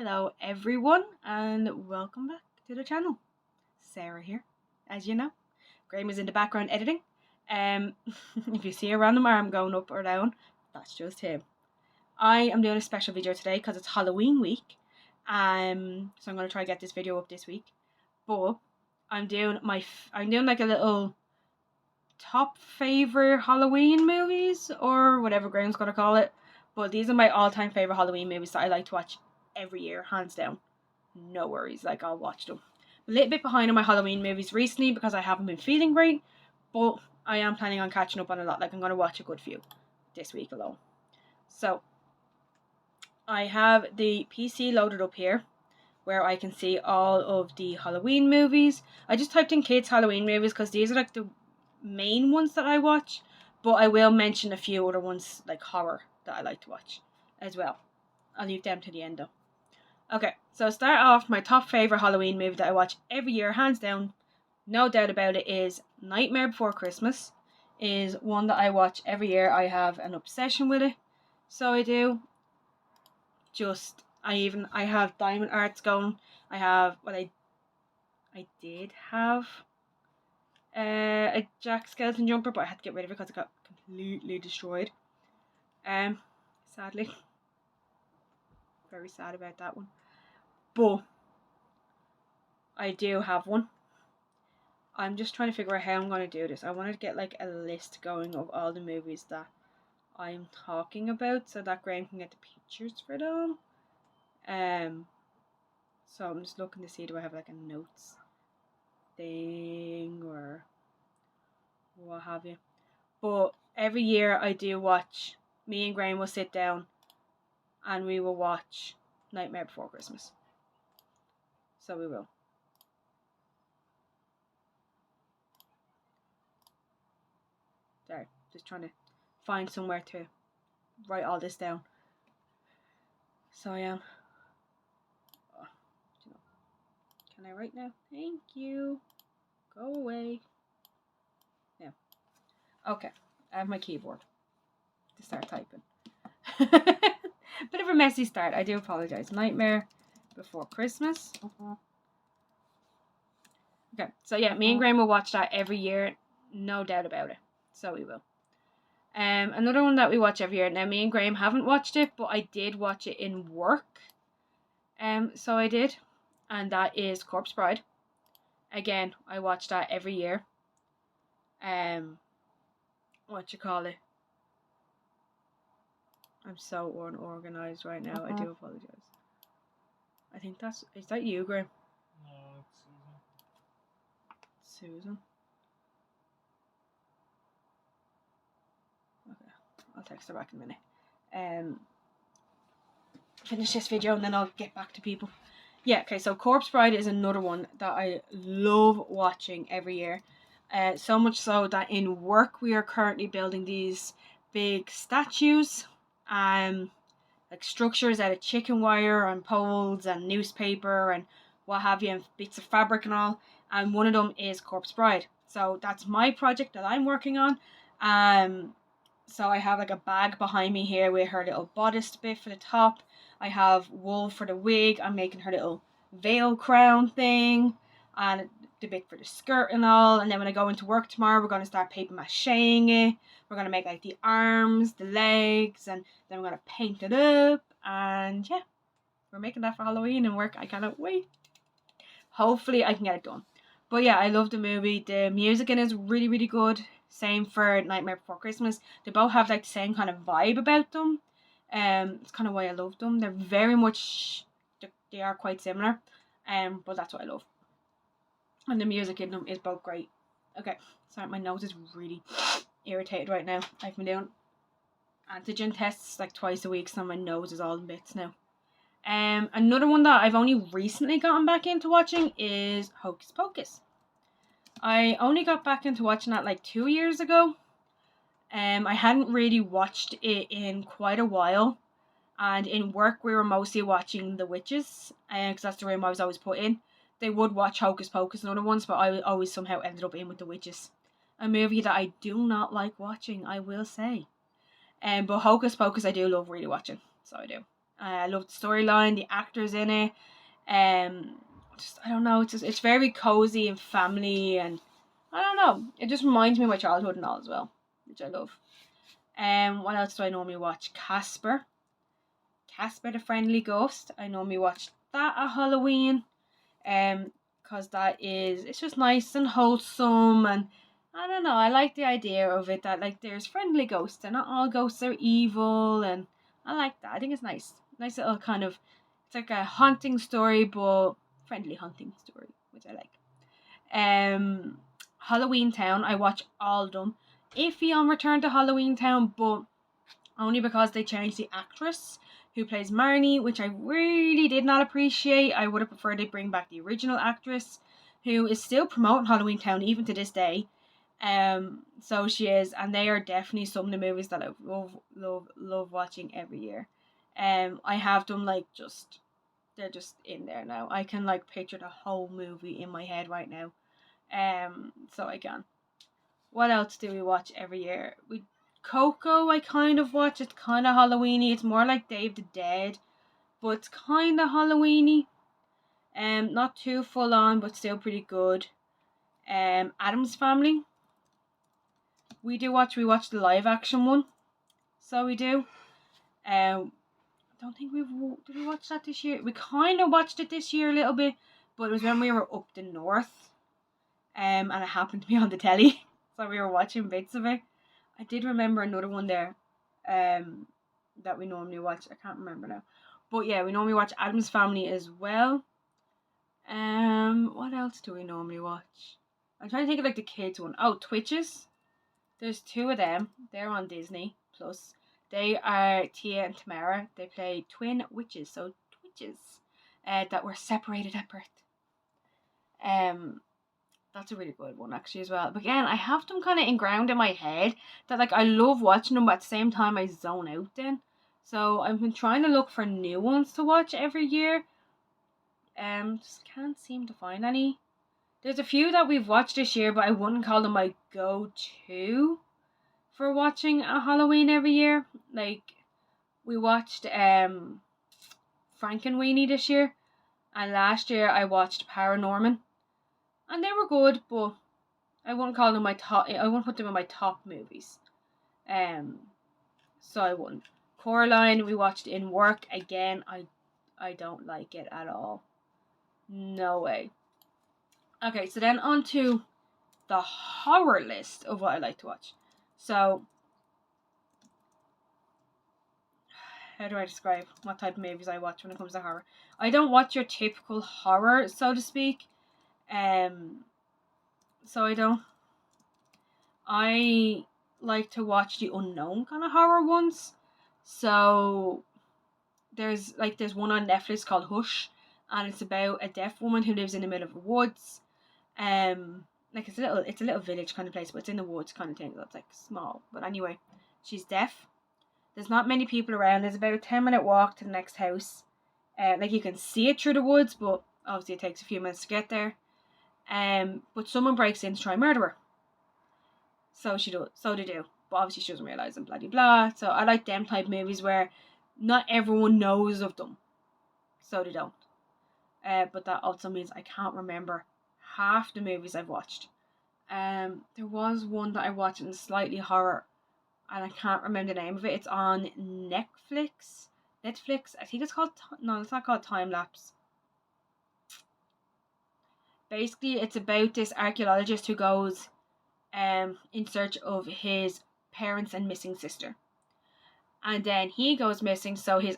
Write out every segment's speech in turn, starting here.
Hello everyone and welcome back to the channel. Sarah here, as you know. Graham is in the background editing. If you see a random arm going up or down, that's just him. I am doing a special video today because it's Halloween week. So I'm going to try to get this video up this week. But I'm doing like a little top favorite Halloween movies or whatever Graham's going to call it. But these are my all-time favorite Halloween movies that I like to watch every year, hands down. No worries, like I'll watch them. A little bit behind on my Halloween movies recently because I haven't been feeling great, but I am planning on catching up on a lot. Like I'm going to watch a good few this week alone. So I have the PC loaded up here where I can see all of the Halloween movies. I just typed in kids Halloween movies because these are like the main ones that I watch, but I will mention a few other ones like horror that I like to watch as well. I'll leave them to the end though. Okay, so start off, my top favourite Halloween movie that I watch every year, hands down, no doubt about it, is Nightmare Before Christmas. Is one that I watch every year. I have an obsession with it, so I do. I have diamond arts going. I did have a Jack Skeleton jumper, but I had to get rid of it because it got completely destroyed. Sadly. Very sad about that one. But I do have one. I'm just trying to figure out how I'm going to do this. I wanted to get like a list going of all the movies that I'm talking about so that Graham can get the pictures for them. So I'm just looking to see, do I have like a notes thing or what have you. But every year I do watch, me and Graham will sit down and we will watch Nightmare Before Christmas. So we will. There, just trying to find somewhere to write all this down. So I am. Can I write now? Thank you. Go away. Yeah. Okay, I have my keyboard to start typing. Bit of a messy start. I do apologize. Nightmare Before Christmas. Okay, so yeah, me and Graham will watch that every year, no doubt about it. So we will. Another one that we watch every year. Now, me and Graham haven't watched it, but I did watch it in work. So I did, and that is Corpse Bride. Again, I watch that every year. What you call it? I'm so unorganized right now. I do apologize. I think is that you, Graham? No, it's Susan. Okay, I'll text her back in a minute. Finish this video and then I'll get back to people. Yeah, okay, so Corpse Bride is another one that I love watching every year. So much so that in work we are currently building these big statues, like structures out of chicken wire and poles and newspaper and what have you, and bits of fabric and all. And one of them is Corpse Bride. So that's my project that I'm working on. So I have like a bag behind me here with her little bodice bit for the top. I have wool for the wig. I'm making her little veil crown thing and the bit for the skirt and all. And then when I go into work tomorrow, we're going to start paper macheing it. We're going to make like the arms, the legs, and then we're going to paint it up. And yeah, we're making that for Halloween and work. I cannot wait. Hopefully I can get it done. But yeah, I love the movie. The music in it is really, really good. Same for Nightmare Before Christmas. They both have like the same kind of vibe about them. It's kind of why I love them. They're very much, they are quite similar. But that's what I love. And the music in them is both great. Okay, sorry, my nose is really irritated right now. I've been doing antigen tests like twice a week, so my nose is all in bits now. Another one that I've only recently gotten back into watching is Hocus Pocus. I only got back into watching that like 2 years ago. I hadn't really watched it in quite a while. And in work, we were mostly watching The Witches. Because that's the room I was always put in. They would watch Hocus Pocus and other ones, but I always somehow ended up in with The Witches. A movie that I do not like watching, I will say. But Hocus Pocus I do love really watching. So I do. I love the storyline, the actors in it. I don't know. It's very cozy and family, and I don't know. It just reminds me of my childhood and all as well, which I love. What else do I normally watch? Casper the Friendly Ghost. I normally watch that at Halloween. Because it's just nice and wholesome, and I don't know, I like the idea of it, that like there's friendly ghosts and not all ghosts are evil, and I like that. I think it's nice little kind of, it's like a haunting story but friendly haunting story, which I like. Halloween Town, I watch all of them. Iffy on Return to Halloween Town, but only because they changed the actress who plays Marnie, which I really did not appreciate. I would have preferred they bring back the original actress, who is still promoting Halloween Town even to this day. So she is, and they are definitely some of the movies that I love watching every year. I have them like they're just in there now. I can like picture the whole movie in my head right now. So I can. What else do we watch every year? Coco, I kind of watch. It's kind of Halloweeny. It's more like Day of the Dead, but it's kind of Halloweeny. Not too full on, but still pretty good. Addams Family. We watch the live action one, so we do. I don't think did we watch that this year? We kind of watched it this year a little bit, but it was when we were up the north. And it happened to be on the telly, so we were watching bits of it. I did remember another one there, that we normally watch. I can't remember now, but yeah, we normally watch Addams Family as well. What else do we normally watch? I'm trying to think of like the kids one. Oh, Twitches. There's two of them. They're on Disney Plus. They are Tia and Tamara. They play twin witches, so Twitches, that were separated at birth. That's a really good one actually as well. But again, I have them kind of inground in my head that like I love watching them, but at the same time I zone out then. So I've been trying to look for new ones to watch every year. Just can't seem to find any. There's a few that we've watched this year, but I wouldn't call them my go-to for watching a Halloween every year. Like we watched Frankenweenie this year, and last year I watched Paranorman, and they were good, but I wouldn't call them my top. I wouldn't put them in my top movies. So I wouldn't. Coraline, we watched in work again. I don't like it at all. No way. Okay, so then on to the horror list of what I like to watch. So, how do I describe what type of movies I watch when it comes to horror? I don't watch your typical horror, so to speak. So I don't. I like to watch the unknown kind of horror ones. So there's one on Netflix called Hush, and it's about a deaf woman who lives in the middle of the woods. Like it's a little village kind of place, but it's in the woods kind of thing. So it's like small. But anyway, she's deaf. There's not many people around. There's about a 10-minute walk to the next house. Like you can see it through the woods, but obviously it takes a few minutes to get there. But someone breaks in to try and murder her. So they do. But obviously she doesn't realise and blah blah blah. So I like them type movies where not everyone knows of them. So they don't. But that also means I can't remember half the movies I've watched. There was one that I watched in slightly horror, and I can't remember the name of it. It's on Netflix. I think it's called. No, it's not called Time Lapse. Basically, it's about this archaeologist who goes in search of his parents and missing sister. And then he goes missing, so his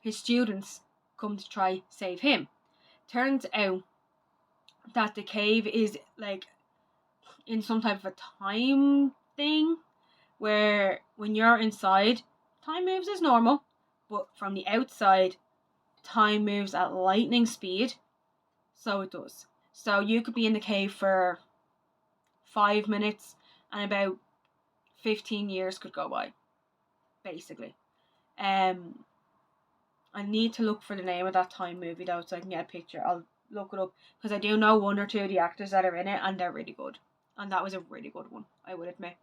his students come to try save him. Turns out that the cave is like in some type of a time thing, where when you're inside, time moves as normal, but from the outside, time moves at lightning speed. So it does. So you could be in the cave for 5 minutes and about 15 years could go by, basically. I need to look for the name of that time movie though, so I can get a picture. I'll look it up, because I do know one or two of the actors that are in it, and they're really good. And that was a really good one, I would admit.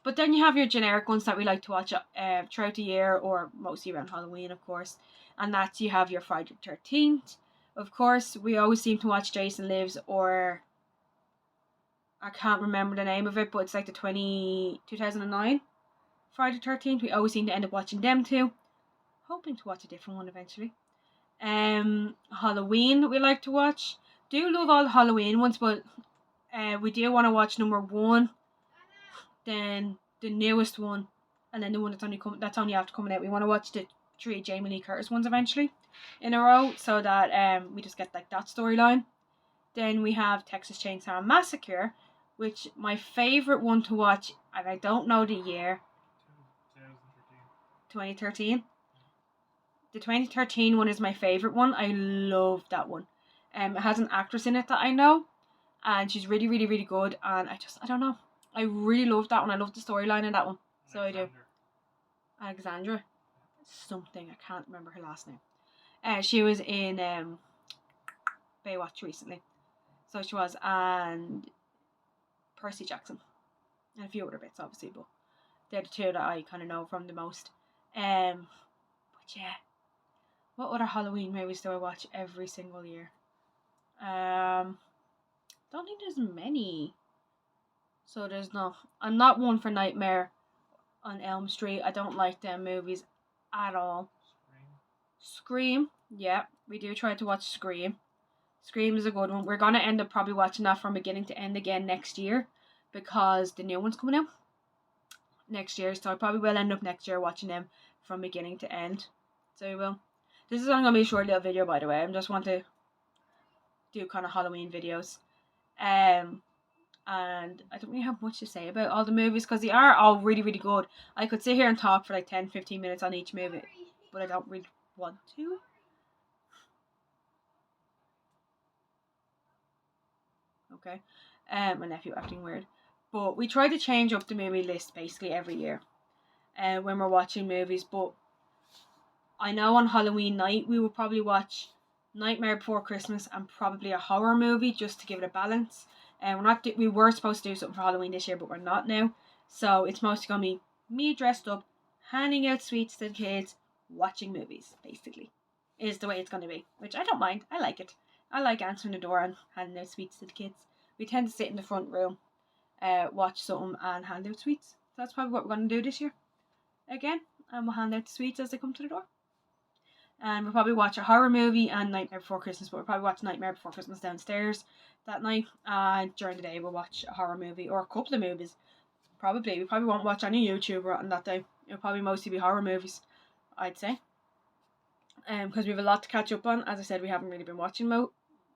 But then you have your generic ones that we like to watch throughout the year, or mostly around Halloween, of course. And that's, you have your Friday the 13th. Of course, we always seem to watch Jason Lives, or I can't remember the name of it, but it's like the 2009 Friday the 13th. We always seem to end up watching them too. Hoping to watch a different one eventually. Halloween we like to watch. Do love all the Halloween ones, but we do want to watch number 1, then the newest one, and then the one that's only after coming out. We want to watch the 3 Jamie Lee Curtis ones eventually in a row, so that we just get like that storyline. Then we have Texas Chainsaw Massacre, which my favourite one to watch, and I don't know the year. 2013. The 2013 one is my favourite one. I love that one. It has an actress in it that I know, and she's really, really, really good. And I don't know. I really love that one. I love the storyline in that one. So I do. Alexandra. Something. I can't remember her last name. She was in Baywatch recently. So she was. And Percy Jackson. And a few other bits, obviously. But they're the two that I kind of know from the most. But yeah. What other Halloween movies do I watch every single year? Don't think there's many. So there's no. I'm not one for Nightmare on Elm Street. I don't like them movies at all. Scream. Yeah, we do try to watch Scream. Scream is a good one. We're gonna end up probably watching that from beginning to end again next year, because the new one's coming out next year. So I probably will end up next year watching them from beginning to end. So we will. This is only gonna be a short little video, by the way. I just want to do kind of Halloween videos. And I don't really have much to say about all the movies, because they are all really, really good. I could sit here and talk for like 10-15 minutes on each movie, but I don't really want to. Okay. My nephew acting weird. But we try to change up the movie list basically every year when we're watching movies. But I know on Halloween night we will probably watch Nightmare Before Christmas and probably a horror movie, just to give it a balance. And we were supposed to do something for Halloween this year, but we're not now. So it's mostly gonna be me dressed up, handing out sweets to the kids, watching movies. Basically, is the way it's gonna be, which I don't mind. I like it. I like answering the door and handing out sweets to the kids. We tend to sit in the front room, watch something and hand out sweets. So that's probably what we're gonna do this year. Again, and we'll hand out the sweets as they come to the door. And we'll probably watch a horror movie and Nightmare Before Christmas, but we'll probably watch Nightmare Before Christmas downstairs that night. And during the day we'll watch a horror movie or a couple of movies. We probably won't watch any YouTuber on that day. It'll probably mostly be horror movies, I'd say. Because we have a lot to catch up on. As I said, we haven't really been watching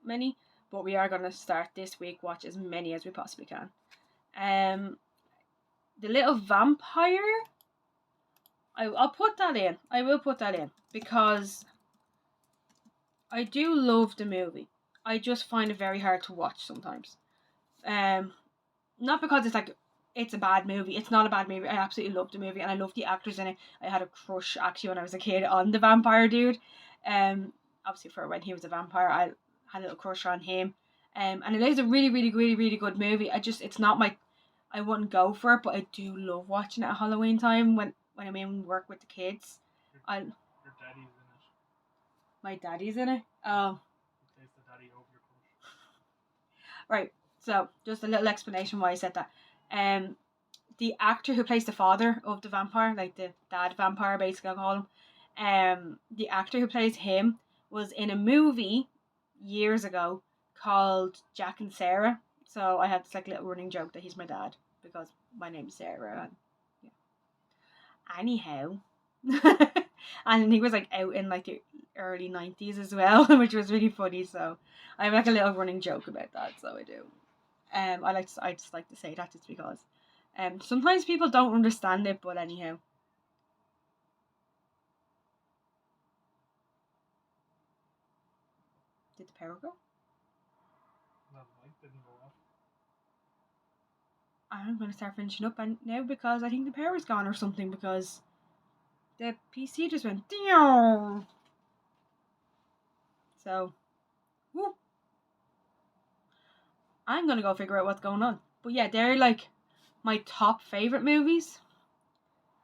many, but we are going to start this week, watch as many as we possibly can. The Little Vampire, I'll put that in. I will put that in, because I do love the movie. I just find it very hard to watch sometimes. Not because it's a bad movie. It's not a bad movie. I absolutely love the movie and I love the actors in it. I had a crush actually when I was a kid on the vampire dude. Obviously for when he was a vampire, I had a little crush on him. And it is a really, really, really, really good movie. It's not I wouldn't go for it, but I do love watching it at Halloween time when I'm in work with the kids. Your daddy's in it. My daddy's in it? Oh. He plays the daddy over your crush. Right, so just a little explanation why I said that. The actor who plays the father of the vampire, like the dad vampire basically I'll call him, the actor who plays him was in a movie years ago called Jack and Sarah. So I have this little running joke that he's my dad because my name's Sarah. And yeah. Anyhow, and he was out in the early 90s as well, which was really funny. So I have a little running joke about that. So I do. I just like to say that just because. Sometimes people don't understand it, but anyhow. Did the power go? No, the light didn't go off. I'm going to start finishing up now because I think the power's gone or something, because the PC just went down. So, whoop. I'm going to go figure out what's going on. But yeah, they're my top favourite movies.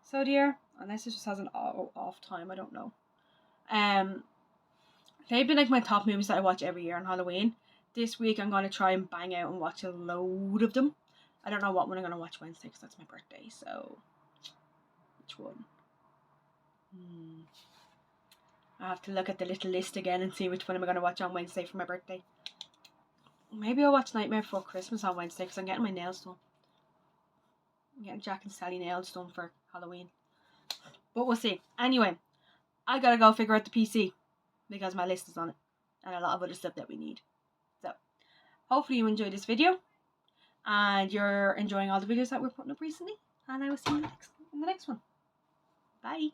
So dear, unless it just has an off time, I don't know. They've been like my top movies that I watch every year on Halloween. This week I'm going to try and bang out and watch a load of them. I don't know what one I'm going to watch Wednesday because that's my birthday, so which one? I have to look at the little list again and see which one I'm going to watch on Wednesday for my birthday. Maybe I'll watch Nightmare Before Christmas on Wednesday because I'm getting my nails done. I'm getting Jack and Sally nails done for Halloween. But we'll see. Anyway, I gotta go figure out the PC because my list is on it. And a lot of other stuff that we need. So, hopefully you enjoyed this video. And you're enjoying all the videos that we're putting up recently. And I will see you in the next one. Bye.